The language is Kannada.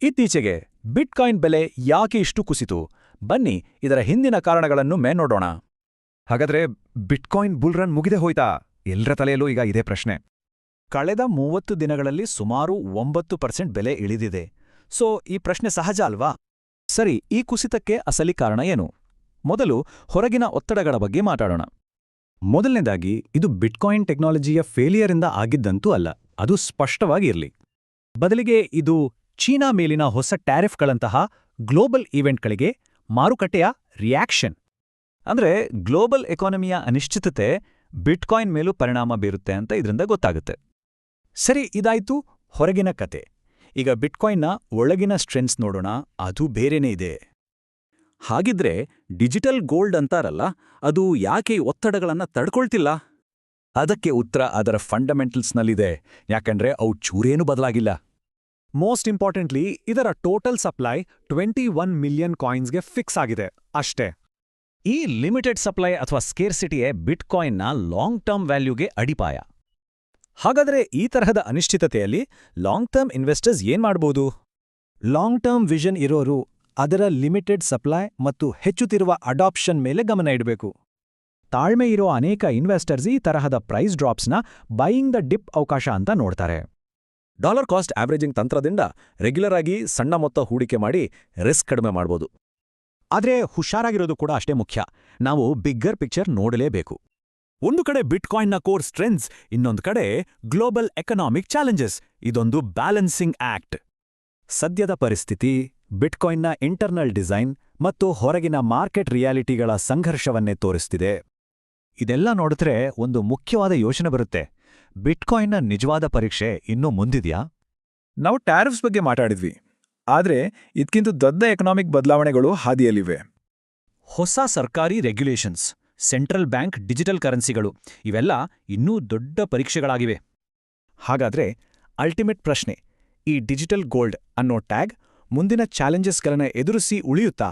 ಇತ್ತೀಚೆಗೆ ಬಿಟ್ಕಾಯಿನ್ ಬೆಲೆ ಯಾಕೆ ಇಷ್ಟು ಕುಸಿತು? ಬನ್ನಿ ಇದರ ಹಿಂದಿನ ಕಾರಣಗಳನ್ನು ನೋಡೋಣ. ಹಾಗಾದ್ರೆ ಬಿಟ್ಕಾಯಿನ್ ಬುಲ್ ರನ್ ಮುಗಿದೇ ಹೋಯ್ತಾ? ಎಲ್ರ ತಲೆಯಲ್ಲೂ ಈಗ ಇದೇ ಪ್ರಶ್ನೆ. ಕಳೆದ 30 ದಿನಗಳಲ್ಲಿ ಸುಮಾರು 9% ಬೆಲೆ ಇಳಿದಿದೆ. ಸೊ ಈ ಪ್ರಶ್ನೆ ಸಹಜ ಅಲ್ವಾ? ಸರಿ, ಈ ಕುಸಿತಕ್ಕೆ ಅಸಲಿ ಕಾರಣ ಏನು? ಮೊದಲು ಹೊರಗಿನ ಒತ್ತಡಗಳ ಬಗ್ಗೆ ಮಾತಾಡೋಣ. ಮೊದಲನೇದಾಗಿ, ಇದು ಬಿಟ್ಕಾಯಿನ್ ಟೆಕ್ನಾಲಜಿಯ ಫೇಲಿಯರಿಂದ ಆಗಿದ್ದಂತೂ ಅಲ್ಲ, ಅದು ಸ್ಪಷ್ಟವಾಗಿರಲಿ. ಬದಲಿಗೆ ಇದು ಚೀನಾ ಮೇಲಿನ ಹೊಸ ಟ್ಯಾರಿಫ್ಗಳಂತಹ ಗ್ಲೋಬಲ್ ಈವೆಂಟ್ಗಳಿಗೆ ಮಾರುಕಟ್ಟೆಯ ರಿಯಾಕ್ಷನ್. ಅಂದ್ರೆ ಗ್ಲೋಬಲ್ ಎಕಾನಮಿಯ ಅನಿಶ್ಚಿತತೆ ಬಿಟ್ಕಾಯಿನ್ ಮೇಲೂ ಪರಿಣಾಮ ಬೀರುತ್ತೆ ಅಂತ ಇದರಿಂದ ಗೊತ್ತಾಗುತ್ತೆ. ಸರಿ, ಇದಾಯ್ತು ಹೊರಗಿನ ಕತೆ. ಈಗ ಬಿಟ್ಕಾಯಿನ್ನ ಒಳಗಿನ ಸ್ಟ್ರೆಂತ್ಸ್ ನೋಡೋಣ. ಅದು ಬೇರೆನೇ ಇದೆ. ಹಾಗಿದ್ರೆ ಡಿಜಿಟಲ್ ಗೋಲ್ಡ್ ಅಂತಾರಲ್ಲ, ಅದು ಯಾಕೆ ಒತ್ತಡಗಳನ್ನ ತಡ್ಕೊಳ್ತಿಲ್ಲ? ಅದಕ್ಕೆ ಉತ್ತರ ಅದರ ಫಂಡಮೆಂಟಲ್ಸ್ನಲ್ಲಿದೆ. ಯಾಕಂದ್ರೆ ಅವು ಚೂರೇನೂ ಬದಲಾಗಿಲ್ಲ. ಮೋಸ್ಟ್ ಇಂಪಾರ್ಟೆಂಟ್ಲಿ, ಇದರ ಟೋಟಲ್ ಸಪ್ಲೈ 21 ಮಿಲಿಯನ್ ಕಾಯಿನ್ಸ್ಗೆ ಫಿಕ್ಸ್ ಆಗಿದೆ ಅಷ್ಟೇ. ಈ ಲಿಮಿಟೆಡ್ ಸಪ್ಲೈ ಅಥವಾ ಸ್ಕೇರ್ಸಿಟಿಯೇ ಬಿಟ್ಕಾಯಿನ್ನ ಲಾಂಗ್ ಟರ್ಮ್ ವ್ಯಾಲ್ಯೂಗೆ ಅಡಿಪಾಯ. ಹಾಗಾದರೆ ಈ ತರಹದ ಅನಿಶ್ಚಿತತೆಯಲ್ಲಿ ಲಾಂಗ್ ಟರ್ಮ್ ಇನ್ವೆಸ್ಟರ್ಸ್ ಏನ್ ಮಾಡ್ಬೋದು? ಲಾಂಗ್ ಟರ್ಮ್ ವಿಷನ್ ಇರೋರು ಅದರ ಲಿಮಿಟೆಡ್ ಸಪ್ಲೈ ಮತ್ತು ಹೆಚ್ಚುತ್ತಿರುವ ಅಡಾಪ್ಷನ್ ಮೇಲೆ ಗಮನ ಇಡಬೇಕು. ತಾಳ್ಮೆ ಇರೋ ಅನೇಕ ಇನ್ವೆಸ್ಟರ್ಸ್ ಈ ತರಹದ ಪ್ರೈಸ್ ಡ್ರಾಪ್ಸ್ನ ಬೈಯಿಂಗ್ ದ ಡಿಪ್ ಅವಕಾಶ ಅಂತ ನೋಡ್ತಾರೆ. ಡಾಲರ್ ಕಾಸ್ಟ್ ಆವ್ರೇಜಿಂಗ್ ತಂತ್ರದಿಂದ ರೆಗ್ಯುಲರ್ ಆಗಿ ಸಣ್ಣ ಮೊತ್ತ ಹೂಡಿಕೆ ಮಾಡಿ ರಿಸ್ಕ್ ಕಡಿಮೆ ಮಾಡ್ಬೋದು. ಆದ್ರೆ ಹುಷಾರಾಗಿರೋದು ಕೂಡ ಅಷ್ಟೇ ಮುಖ್ಯ. ನಾವು ಬಿಗ್ಗರ್ ಪಿಕ್ಚರ್ ನೋಡಲೇಬೇಕು. ಒಂದು ಕಡೆ ಬಿಟ್ಕಾಯಿನ್ನ ಕೋರ್ ಸ್ಟ್ರೆಂತ್ಸ್, ಇನ್ನೊಂದು ಕಡೆ ಗ್ಲೋಬಲ್ ಎಕನಾಮಿಕ್ ಚಾಲೆಂಜಸ್. ಇದೊಂದು ಬ್ಯಾಲೆನ್ಸಿಂಗ್ ಆಕ್ಟ್. ಸದ್ಯದ ಪರಿಸ್ಥಿತಿ, ಬಿಟ್ಕಾಯಿನ್ನ ಇಂಟರ್ನಲ್ ಡಿಸೈನ್ ಮತ್ತು ಹೊರಗಿನ ಮಾರ್ಕೆಟ್ ರಿಯಾಲಿಟಿಗಳ ಸಂಘರ್ಷವನ್ನೇ ತೋರಿಸ್ತಿದೆ. ಇದೆಲ್ಲ ನೋಡಿದ್ರೆ ಒಂದು ಮುಖ್ಯವಾದ ಯೋಚನೆ ಬರುತ್ತೆ. ಬಿಟ್ಕಾಯಿನ್ನ ನಿಜವಾದ ಪರೀಕ್ಷೆ ಇನ್ನೂ ಮುಂದಿದ್ಯಾ? ನಾವು ಟ್ಯಾರಿಫ್ಸ್ ಬಗ್ಗೆ ಮಾತಾಡಿದ್ವಿ, ಆದ್ರೆ ಇದಕ್ಕಿಂತ ದೊಡ್ಡ ಎಕನಾಮಿಕ್ ಬದಲಾವಣೆಗಳು ಹಾದಿಯಲ್ಲಿವೆ. ಹೊಸ ಸರ್ಕಾರಿ ರೆಗ್ಯುಲೇಷನ್ಸ್, ಸೆಂಟ್ರಲ್ ಬ್ಯಾಂಕ್ ಡಿಜಿಟಲ್ ಕರೆನ್ಸಿಗಳು, ಇವೆಲ್ಲ ಇನ್ನೂ ದೊಡ್ಡ ಪರೀಕ್ಷೆಗಳಾಗಿವೆ. ಹಾಗಾದ್ರೆ ಅಲ್ಟಿಮೇಟ್ ಪ್ರಶ್ನೆ, ಈ ಡಿಜಿಟಲ್ ಗೋಲ್ಡ್ ಅನ್ನೋ ಟ್ಯಾಗ್ ಮುಂದಿನ ಚಾಲೆಂಜಸ್ಗಳನ್ನ ಎದುರಿಸಿ ಉಳಿಯುತ್ತಾ